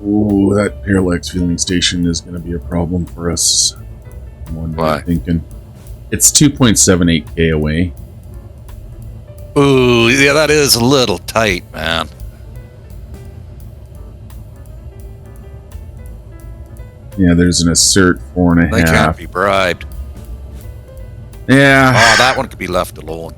Ooh, that Parallax fueling station is going to be a problem for us. Why? I'm thinking. It's 2.78k away. Ooh, yeah, that is a little tight, man. Yeah, there's an assert 4.5. They can't be bribed. Yeah. Oh, that one could be left alone.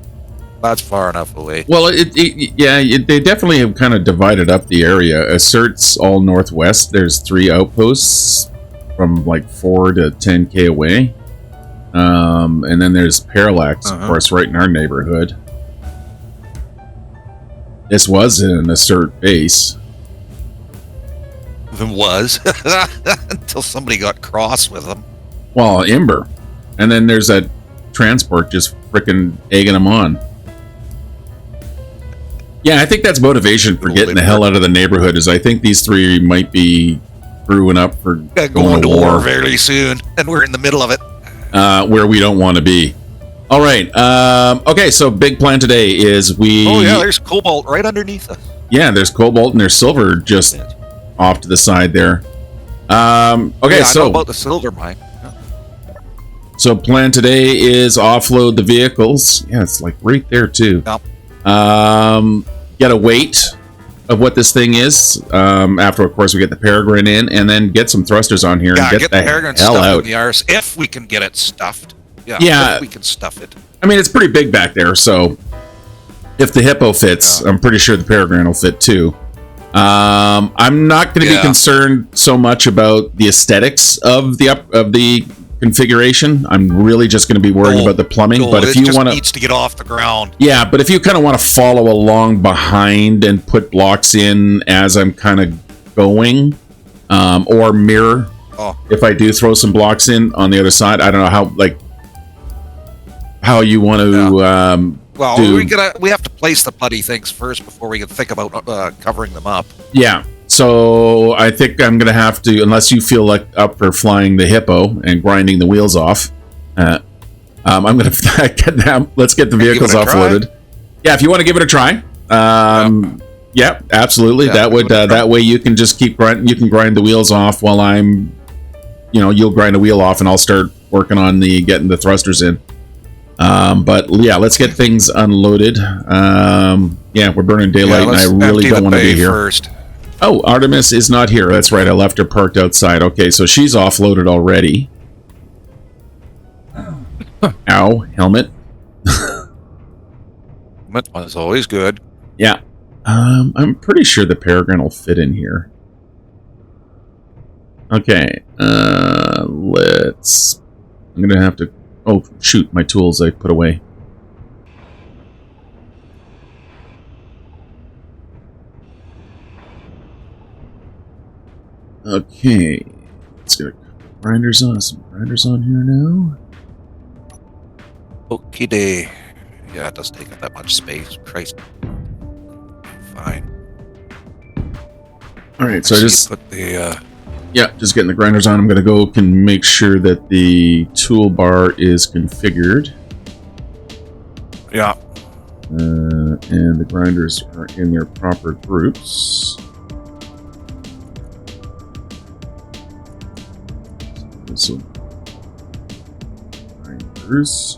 That's far enough away. Well, they definitely have kind of divided up the area. Assert's all northwest. There's 3 outposts from like 4 to 10k away. And then there's Parallax, of course, right in our neighborhood. This was an assert base. It was. Until somebody got cross with them. Well, Ember. And then there's that transport just frickin' egging them on. Yeah, I think that's motivation for getting the hell out of the neighborhood, is I think these 3 might be brewing up for going to war very soon, and we're in the middle of it. Where we don't want to be. All right. Okay, so big plan today is we... Oh, yeah, there's cobalt right underneath us. Yeah, there's cobalt and there's silver just off to the side there. Okay, yeah, so... I know about the silver mine. Yeah. So plan today is offload the vehicles. Yeah, it's like right there, too. Yep. Get a weight of what this thing is. After, of course, we get the Peregrine in, and then get some thrusters on here and get the Peregrine hell stuff out. in the arse, if we can get it stuffed. Yeah, if we can stuff it. I mean, it's pretty big back there, so if the Hippo fits, I'm pretty sure the Peregrine will fit too. I'm not going to be concerned so much about the aesthetics of the configuration. I'm really just going to be worried about the plumbing. But if you want to, needs to get off the ground. Yeah, but if you kind of want to follow along behind and put blocks in as I'm kind of going, or mirror, if I do throw some blocks in on the other side, I don't know how you want to. Well, we have to place the bloody things first before we can think about covering them up. Yeah. So I think I'm going to have to, unless you feel like up for flying the Hippo and grinding the wheels off, I'm going to get them. Let's get the vehicles offloaded. Yeah, if you want to give it a try. Yeah, absolutely. Yeah, that way you can just keep grinding. You can grind the wheels off while you'll grind a wheel off, and I'll start working on getting the thrusters in. But yeah, let's get things unloaded. Yeah, we're burning daylight, and I really don't want to be here. First. Oh, Artemis is not here. That's right. I left her parked outside. Okay, so she's offloaded already. Ow, helmet. Helmet was always good. Yeah. I'm pretty sure the Peregrine will fit in here. Okay. I'm going to have to... Oh, shoot. My tools I put away. Okay, let's get grinders on. Some grinders on here now. Okay, day. Yeah, it does take up that much space. Christ. Fine. All right, so I just put the. Yeah, just getting the grinders on. I'm gonna go make sure that the toolbar is configured. Yeah. And the grinders are in their proper groups. So, grinders.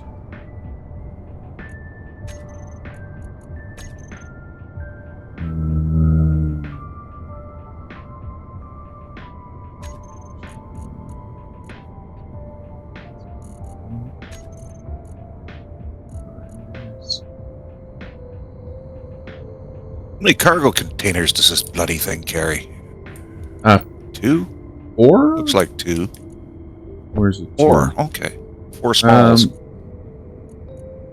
How many cargo containers does this bloody thing carry? 2? 4? Looks like 2. Where's it? 4. Okay. 4 smalls.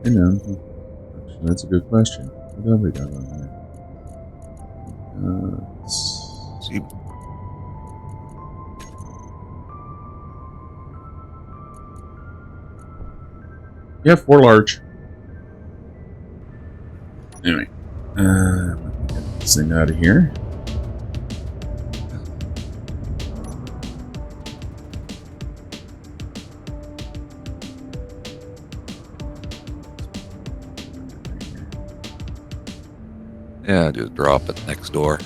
I know. Actually, that's a good question. What have we got on there? See See, Yeah, 4 large. Anyway, let me get this thing out of here. yeah, just drop it next door.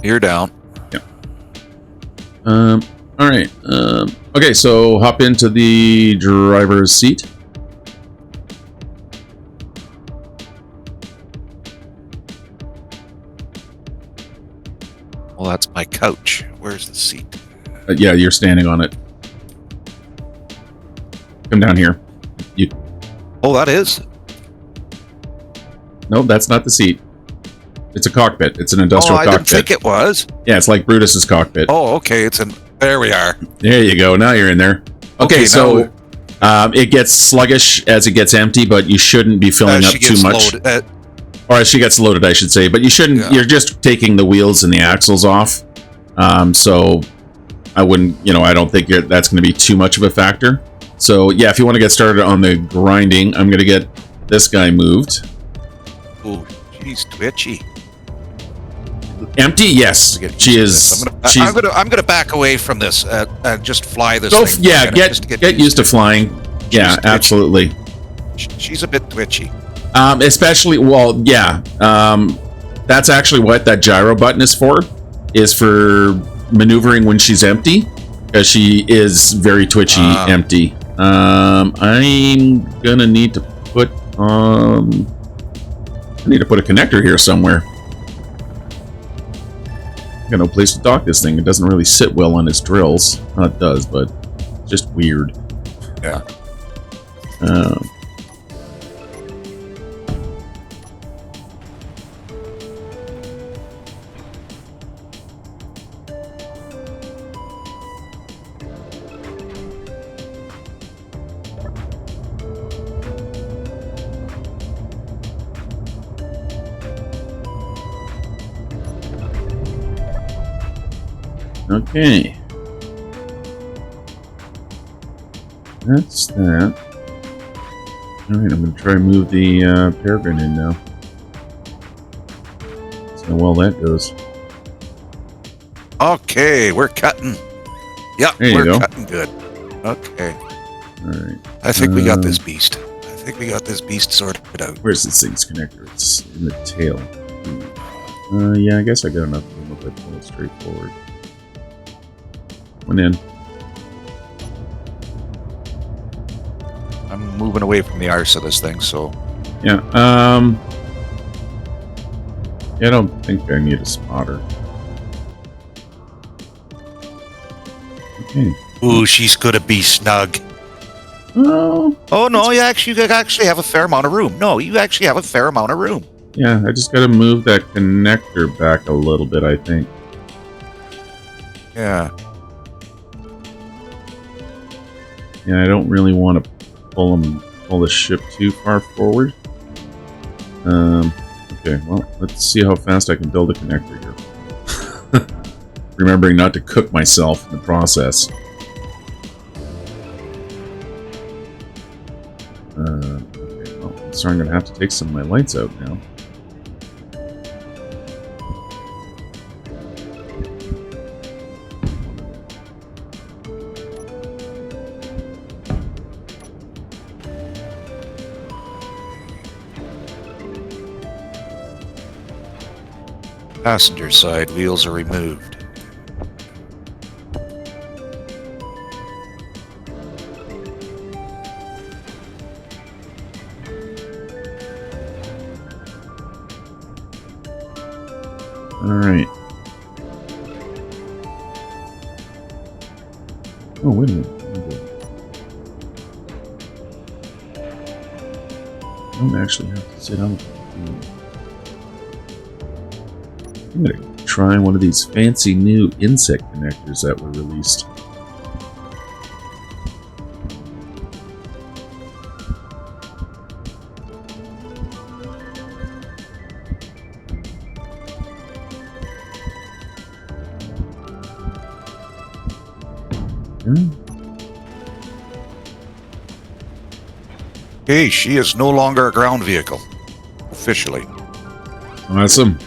You're down. Yeah. All right. Okay, so hop into the driver's seat. Well, that's my couch. Where's the seat? Yeah, you're standing on it. Come down here. You. Oh, that is. No, that's not the seat. It's a cockpit. It's an industrial I cockpit. didn't think it was. Yeah, it's like Brutus's cockpit. Oh, okay. It's in. There we are. There you go. Now you're in there. Okay, so it gets sluggish as it gets empty, but you shouldn't be filling up too much. Or as she gets loaded, I should say. But you shouldn't. Yeah. You're just taking the wheels and the axles off. So I wouldn't. I don't think that's going to be too much of a factor. So yeah, if you want to get started on the grinding, I'm going to get this guy moved. Oh, she's twitchy. Empty? Yes, she is. I'm gonna back away from this and just fly this thing. Yeah, get used to flying. Yeah, absolutely. She's a bit twitchy. Especially, well, yeah. That's actually what that gyro button is for maneuvering when she's empty, because she is very twitchy empty. I'm gonna need to put I need to put a connector here somewhere. I got no place to dock this thing. It doesn't really sit well on its drills. Well, it does, but it's just weird. Yeah. Okay. That's that. Alright, I'm going to try and move the Peregrine in now. See how well that goes. Okay, we're cutting. Yep, we're cutting good. Okay. Alright. I think we got this beast. I think we got this beast sorted out. Where's this thing's connector? It's in the tail. Yeah, I guess I got enough room if I pull it straight forward. One in. I'm moving away from the arse of this thing, so... Yeah, I don't think I need a spotter. Okay. Ooh, she's gonna be snug. Oh. Oh, no, you actually have a fair amount of room. No, you actually have a fair amount of room. Yeah, I just gotta move that connector back a little bit, I think. Yeah. Yeah, I don't really want to pull the ship too far forward. Okay, well, let's see how fast I can build a connector here. Remembering not to cook myself in the process. Okay, well, so I'm going to have to take some of my lights out now. Passenger side wheels are removed. Alright. Oh, wait a minute. I don't actually have to sit on it. I'm going to try one of these fancy new insect connectors that were released. Hey, she is no longer a ground vehicle. Officially. Awesome.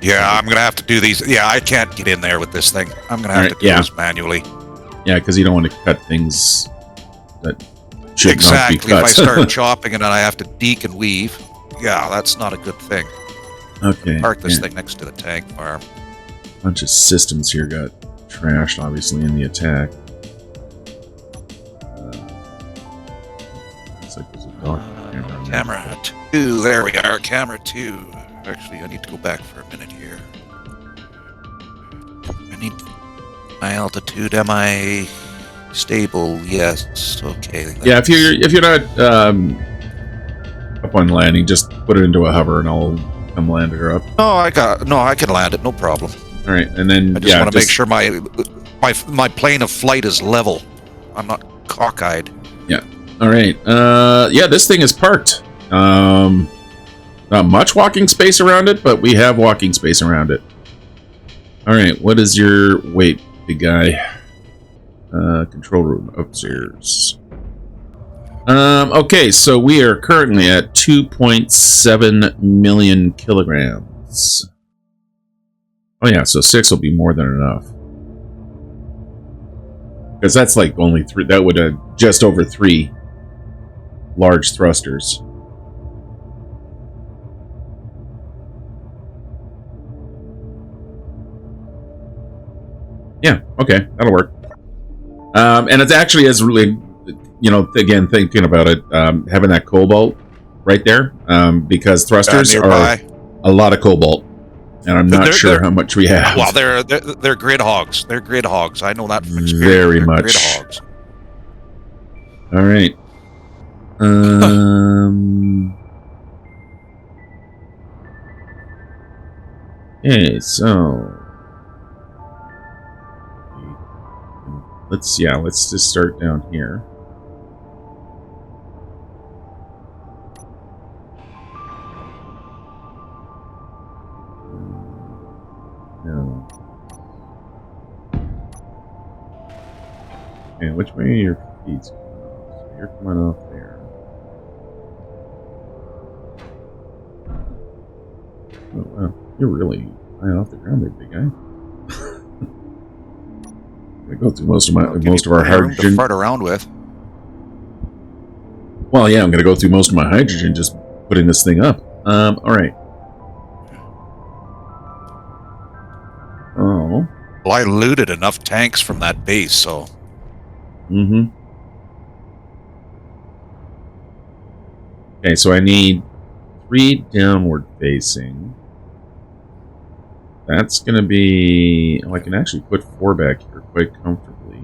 Yeah, I'm going to have to do these. Yeah, I can't get in there with this thing. I'm going to have to do this manually. Yeah, because you don't want to cut things that should exactly. not be cut. If I start chopping and then I have to deke and weave, yeah, that's not a good thing. Okay. Park this thing next to the tank farm. A bunch of systems here got trashed, obviously, in the attack. Looks like there's a dog camera 2. There we are. Camera 2. Actually, I need to go back for a minute here. I need my altitude. Am I stable? Yes. Okay. Yeah, if you're not up on landing, just put it into a hover, and I'll come land her up. I can land it. No problem. All right, and then I just want to make sure my plane of flight is level. I'm not cockeyed. Yeah. All right. Yeah, this thing is parked. Not much walking space around it, but we have walking space around it. All right. What is your weight, big guy? Control room upstairs. Okay, so we are currently at 2.7 million kilograms. Oh yeah, so 6 will be more than enough. Because that's like only 3. That would just over 3 large thrusters. Yeah, okay, that'll work. And it actually is really, again, thinking about it, having that cobalt right there, because thrusters are a lot of cobalt, and I'm not sure how much we have. Well, they're grid hogs. They're grid hogs. I know that from experience. Very much. Grid hogs. All right. Okay, so let's just start down here. No. Okay, which way are your feet coming off? So you're coming off there. Oh, wow. You're really high off the ground there, big guy. I go through most of our hydrogen to fart around with. Well, yeah, I'm going to go through most of my hydrogen just putting this thing up. All right. Oh. Well, I looted enough tanks from that base, so. Mm-hmm. Okay, so I need 3 downward facing. That's going to be... Oh, I can actually put 4 back here quite comfortably.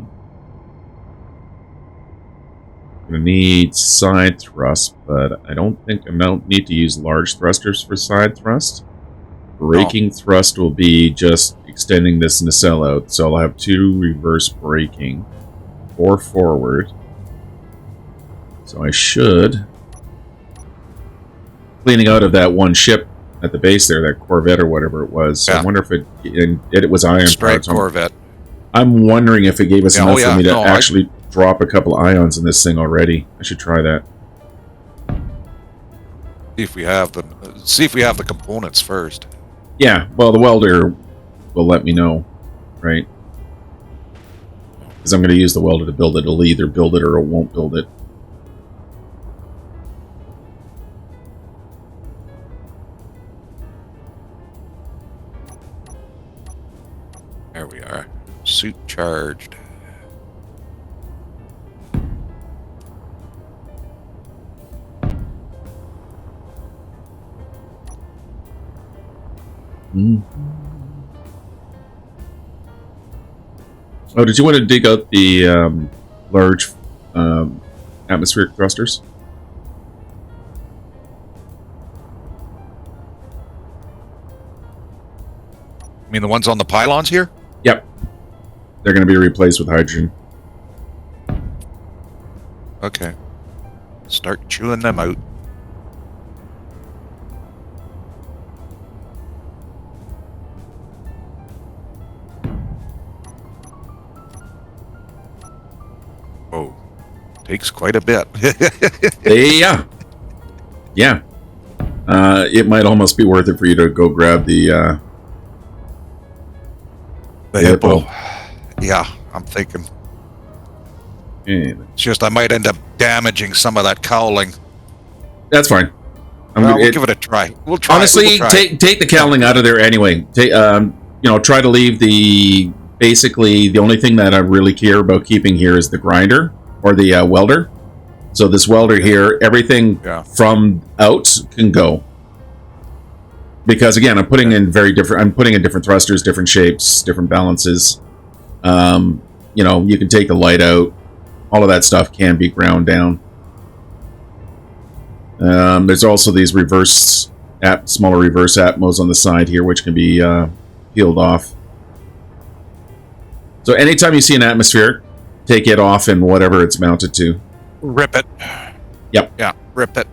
I'm going to need side thrust, but I don't think I don't need to use large thrusters for side thrust. Braking thrust will be just extending this nacelle out, so I'll have 2 reverse braking, 4 forward. So I should... Cleaning out of that one ship at the base there, that Corvette or whatever it was. So I wonder if it was ion powered. Corvette. I'm wondering if it gave us enough for me to actually drop a couple ions in this thing already. I should try that. See if we have the components first. Yeah, well, the welder will let me know, right? Because I'm going to use the welder to build it. It'll either build it or it won't build it. There we are. Suit charged. Oh, did you want to dig out the large atmospheric thrusters? You mean the ones on the pylons here? Yep. They're going to be replaced with hydrogen. Okay. Start chewing them out. Takes quite a bit. Yeah. It might almost be worth it for you to go grab the hippo. Yeah, I'm thinking. Yeah. It's just I might end up damaging some of that cowling. That's fine. We'll give it a try. We'll try. Honestly, take the cowling out of there anyway. Try to leave basically the only thing that I really care about keeping here is the grinder or the welder. So this welder here, everything from out can go. Because again, I'm putting in different thrusters, different shapes, different balances. You can take the light out. All of that stuff can be ground down. There's also these smaller reverse atmos on the side here, which can be peeled off. So anytime you see an atmosphere, take it off and whatever it's mounted to. Rip it. Yep. Yeah, rip it.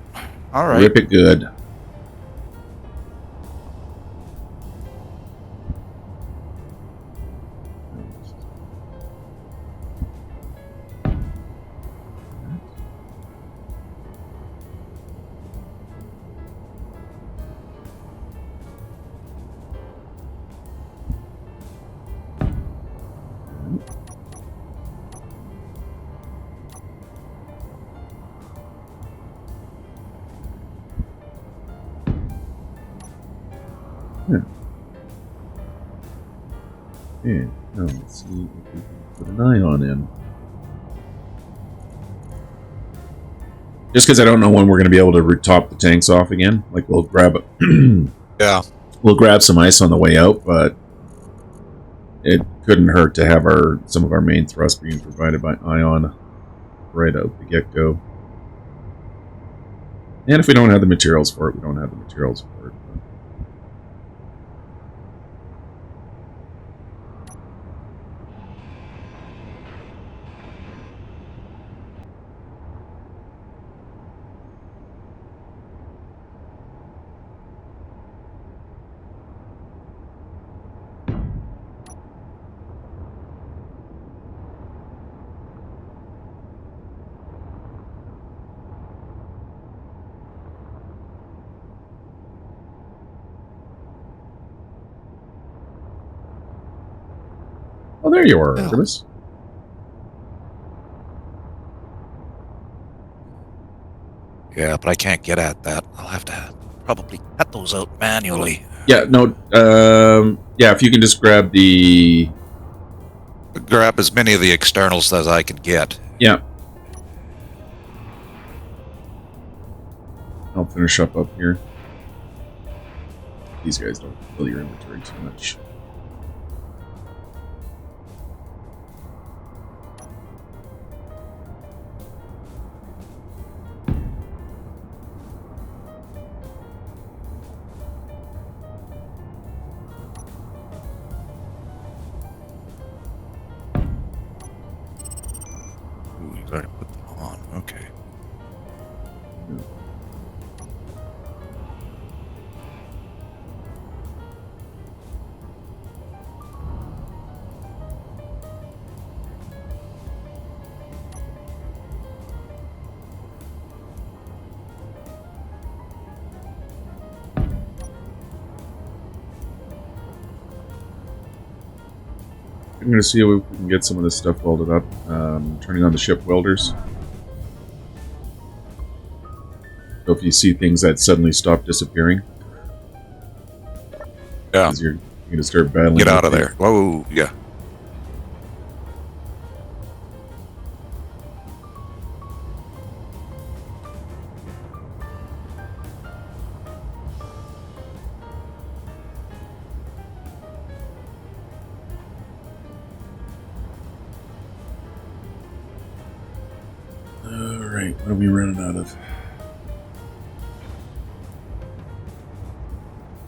All right. Rip it good. Yeah. Now let's see if we can put an ion in. Just because I don't know when we're going to be able to top the tanks off again. Like we'll grab we'll grab some ice on the way out, but it couldn't hurt to have some of our main thrust being provided by ion right out the get-go. And if we don't have the materials for it, we don't have the materials for it. Oh, there you are, Artemis. Yeah, but I can't get at that. I'll have to probably cut those out manually. Yeah, no, if you can just grab grab as many of the externals as I can get. Yeah. I'll finish up here. These guys don't fill your inventory too much. Gotta put them on. Okay. I'm going to see if we can get some of this stuff welded up. Turning on the ship welders. So if you see things that suddenly stop disappearing. Yeah. You're going to start battling. Get out of there. Whoa, yeah. Alright, what are we running out of?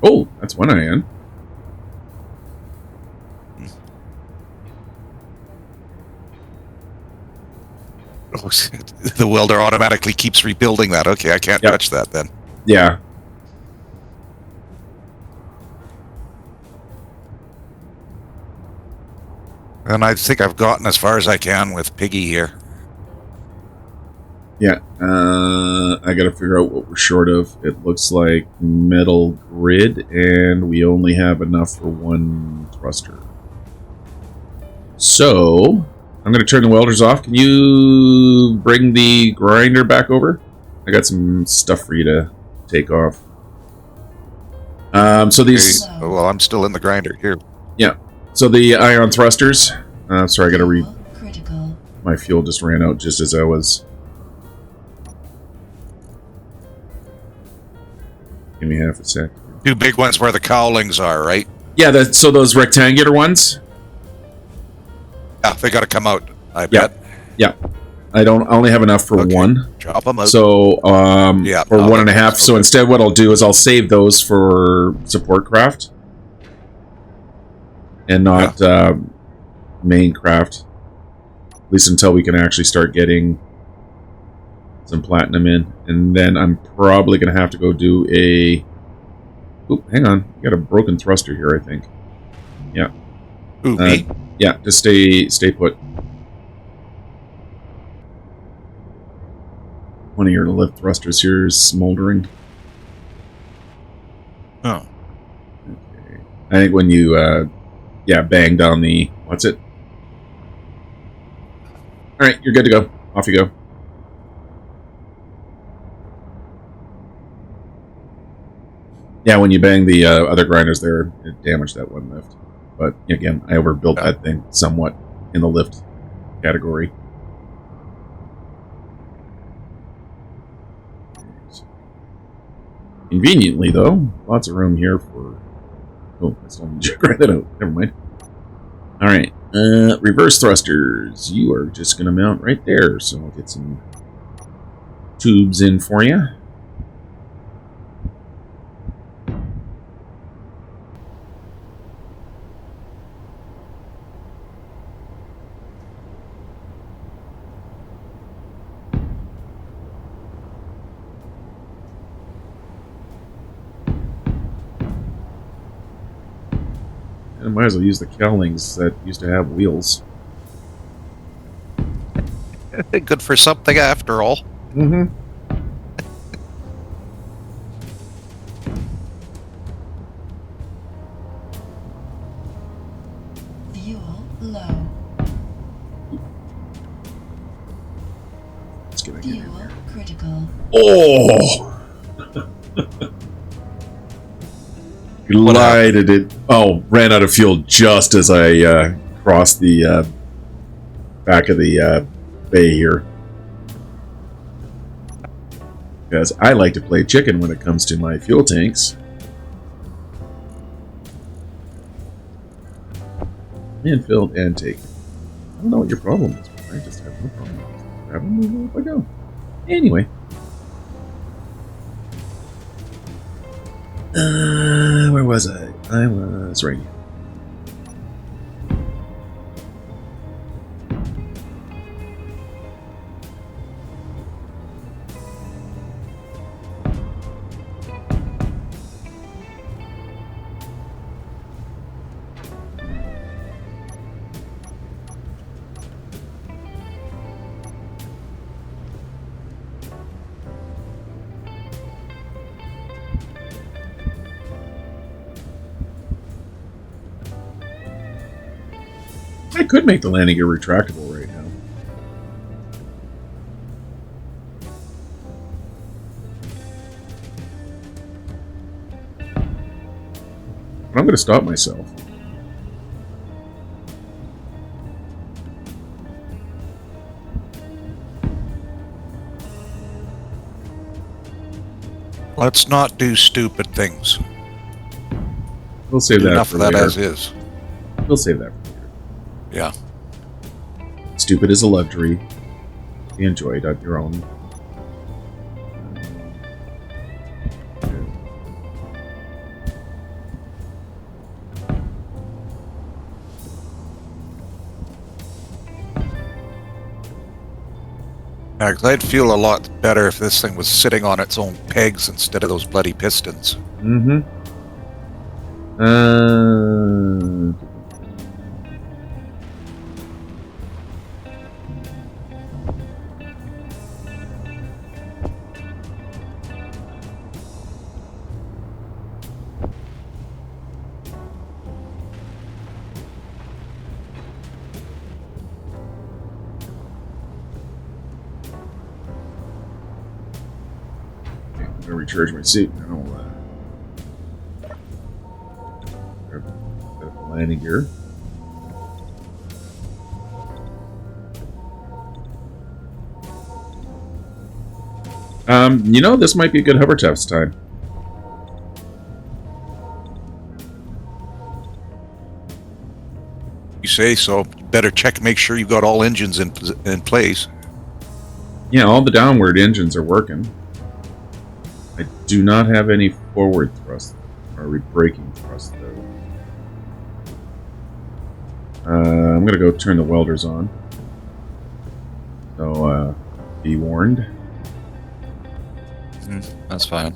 Oh, that's one ion. Oh, the welder automatically keeps rebuilding that. Okay, I can't touch that then. Yeah. And I think I've gotten as far as I can with Piggy here. Yeah, I gotta figure out what we're short of. It looks like metal grid, and we only have enough for one thruster. So, I'm gonna turn the welders off. Can you bring the grinder back over? I got some stuff for you to take off. So these... Well, I'm still in the grinder here. Yeah, so the ion thrusters... sorry, I gotta read... My fuel just ran out just as I was... Give me half a sec. 2 big ones where the cowlings are, right? Yeah, so those rectangular ones? Yeah, they got to come out, I bet. Yeah. I only have enough for one. Drop them out. So, for 1.5. So instead what I'll do is I'll save those for support craft. And not main craft. At least until we can actually start getting some platinum in. And then I'm probably going to have to go do a... Oop, hang on. I got a broken thruster here, I think. Yeah. Ooh, me? Yeah, just stay put. One of your lift thrusters here is smoldering. Oh. Okay. I think when you, bang down the... What's it? Alright, you're good to go. Off you go. Yeah, when you bang the other grinders there, it damaged that one lift. But again, I overbuilt that thing somewhat in the lift category. Conveniently, though, lots of room here for... Oh, I still need to grind that out. Never mind. Alright, reverse thrusters. You are just going to mount right there, so I'll get some tubes in for you. I might as well use the cowlings that used to have wheels. Good for something after all. Mm-hmm. Fuel low. Let's get again. Fuel critical. Oh! Glided it. Oh, ran out of fuel just as I crossed the back of the bay here. Because I like to play chicken when it comes to my fuel tanks. And filled and taken. I don't know what your problem is, but I just have no problem. Grab them and off I go. Anyway. Where was I? I was right here. I could make the landing gear retractable right now. But I'm going to stop myself. Let's not do stupid things. We'll save that Enough for of that later. as is. We'll save that for later. Yeah. Stupid is a luxury. Be enjoyed at your own. Yeah, 'cause I'd feel a lot better if this thing was sitting on its own pegs instead of those bloody pistons. Mm-hmm. gonna recharge my suit. And I'll set up the landing gear. You know, this might be a good hover test time. You say so. Better check, make sure you got all engines in place. Yeah, all the downward engines are working. I do not have any forward thrust or braking thrust though. I'm gonna go turn the welders on. So be warned. That's fine.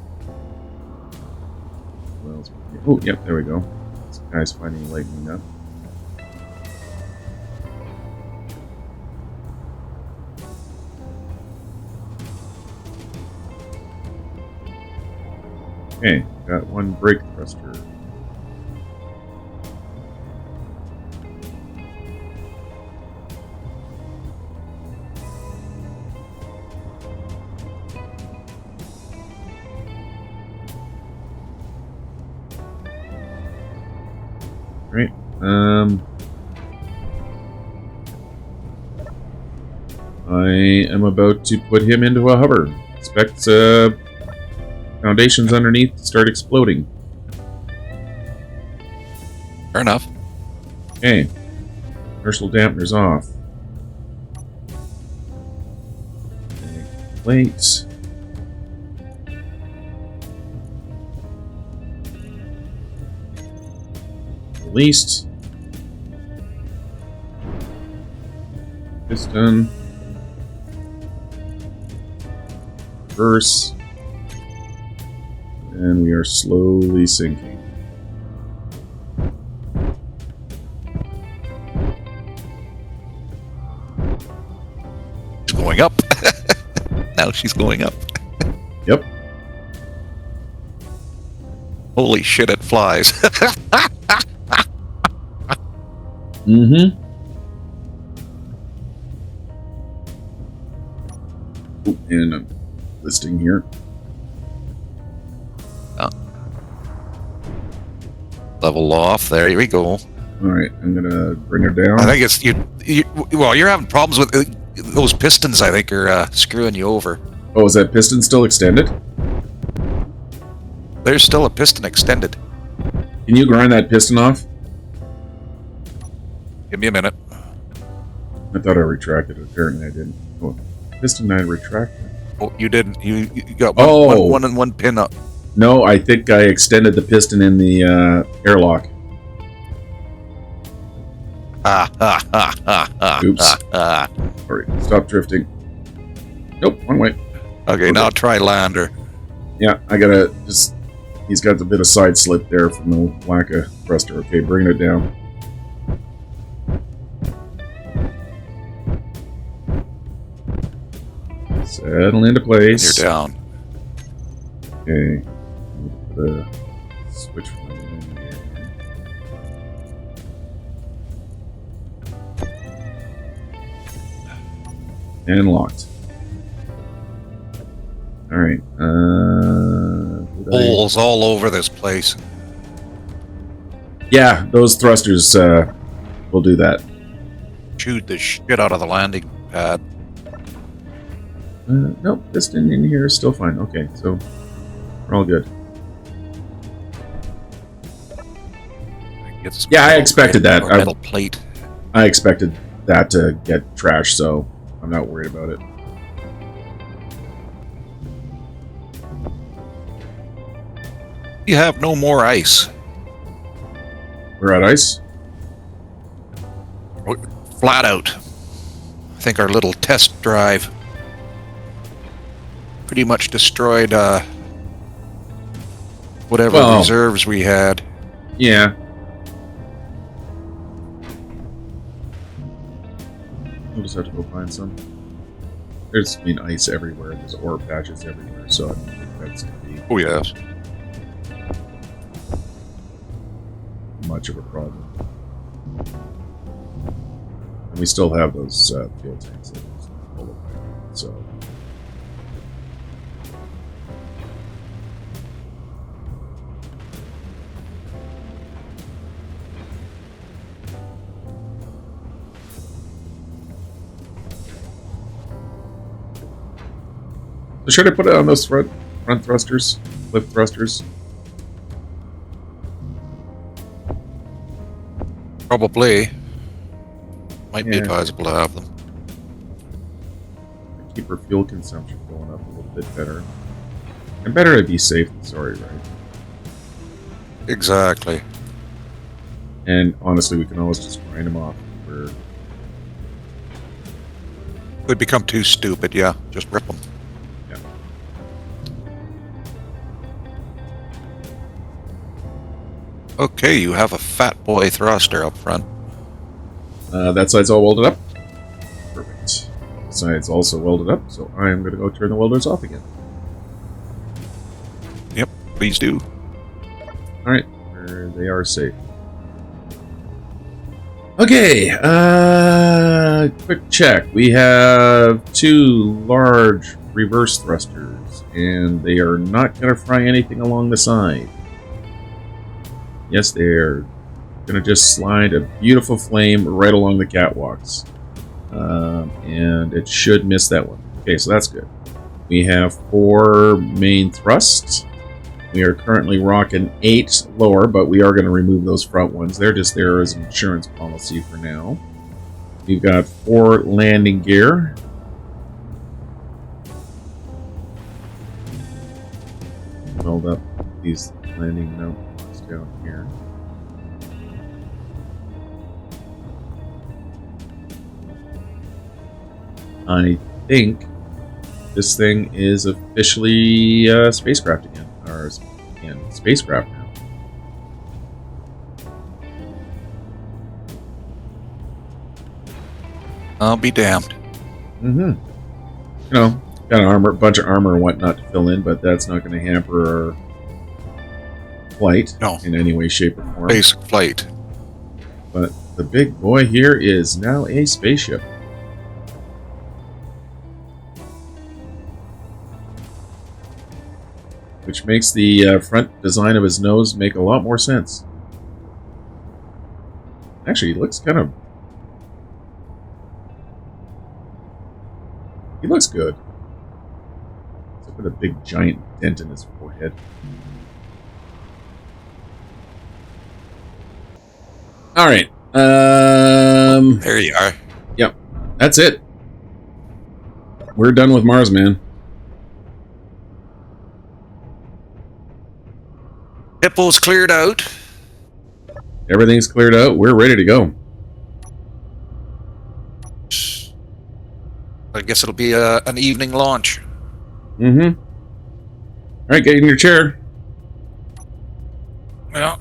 Oh, yep, there we go. This guy's finally lightening up. Okay, got one brake thruster. Right. I am about to put him into a hover. Expect foundations underneath to start exploding. Fair enough. Okay. Inertial dampeners off. Plates. Released. Piston. Reverse. And we are slowly sinking. It's going up. Now she's going up. Yep. Holy shit, it flies. Mm-hmm. Oh, and I'm listing here. Level off. There we go. All right, I'm gonna bring her down. I think it's you. Well, you're having problems with those pistons. I think are screwing you over. Oh, is that piston still extended? There's still a piston extended. Can you grind that piston off? Give me a minute. I thought I retracted it. Apparently I didn't. Oh, piston I retracted. Oh, you didn't. You got one pin up. No, I think I extended the piston in the airlock. Oops. Alright, stop drifting. Nope, one way. Okay, now try lander. Yeah, I gotta just... He's got a bit of side slip there from the lack of thruster. Okay, bring it down. Settle into place. You're down. Okay. The switch from and locked. All right. Holes all over this place. Yeah, those thrusters will do that. Chewed the shit out of the landing pad. Nope, piston in here is still fine. Okay, so we're all good. Yeah, I expected that. Metal plate. I expected that to get trashed, so I'm not worried about it. You have no more ice. We're at ice? Flat out. I think our little test drive pretty much destroyed whatever reserves we had. Yeah. We'll just have to go find some. There's been ice everywhere. There's ore patches everywhere, so I don't think that's going to be Oh, yes. much of a problem. And we still have those fuel tanks that are full of iron, so So should I put it on those front thrusters, lift thrusters? Probably. Might be Yeah. advisable to have them. Keep our fuel consumption going up a little bit better. And better to be safe than sorry, right? Exactly. And honestly, we can always just grind them off. Would become too stupid, yeah. Just rip them. Yeah. Okay, you have a fat boy thruster up front. That side's all welded up. Perfect. This side's also welded up, so I'm going to go turn the welders off again. Yep, please do. Alright, they are safe. Okay, quick check. We have 2 large reverse thrusters, and they are not going to fry anything along the side. Yes, they're going to just slide a beautiful flame right along the catwalks. And it should miss that one. Okay, so that's good. We have 4 main thrusts. We are currently rocking 8 lower, but we are going to remove those front ones. They're just there as an insurance policy for now. We've got 4 landing gear. Weld up these landing mount blocks down here. I think this thing is officially spacecraft again. Or spacecraft now. I'll be damned. Mm-hmm. You know, got an bunch of armor and whatnot to fill in, but that's not going to hamper our flight in any way, shape, or form. Basic flight. But the big boy here is now a spaceship. Which makes the front design of his nose make a lot more sense. Actually, he looks kind of... He looks good. Except for the big giant dent in his forehead. Alright. There you are. Yep. That's it. We're done with Mars, man. Hippo's cleared out. Everything's cleared out. We're ready to go. I guess it'll be an evening launch. Mm-hmm. Alright, get in your chair. Yeah.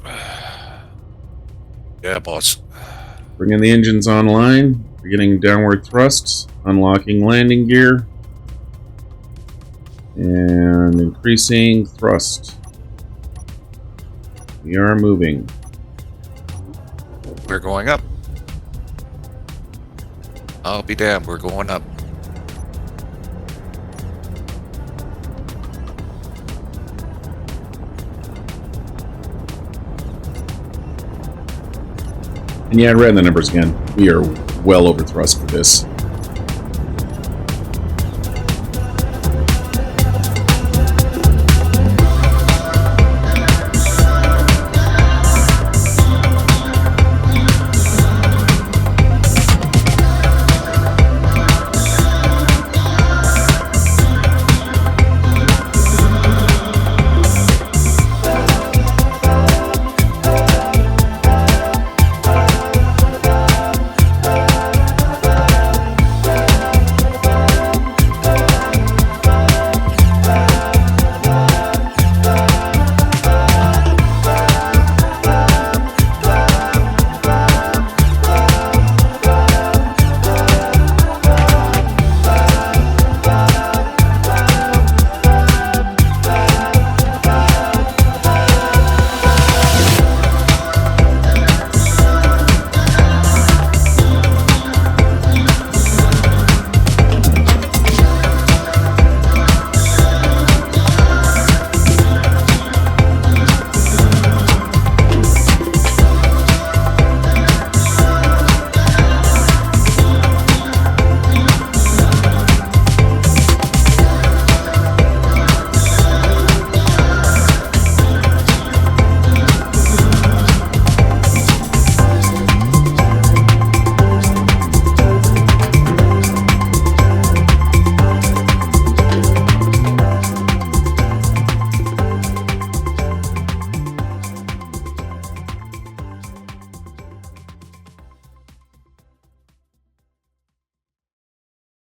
Yeah, boss. Bringing the engines online. Beginning downward thrusts. Unlocking landing gear. And increasing thrust. We are moving. We're going up. I'll be damned, we're going up. And yeah, I ran the numbers again. We are well over thrust for this.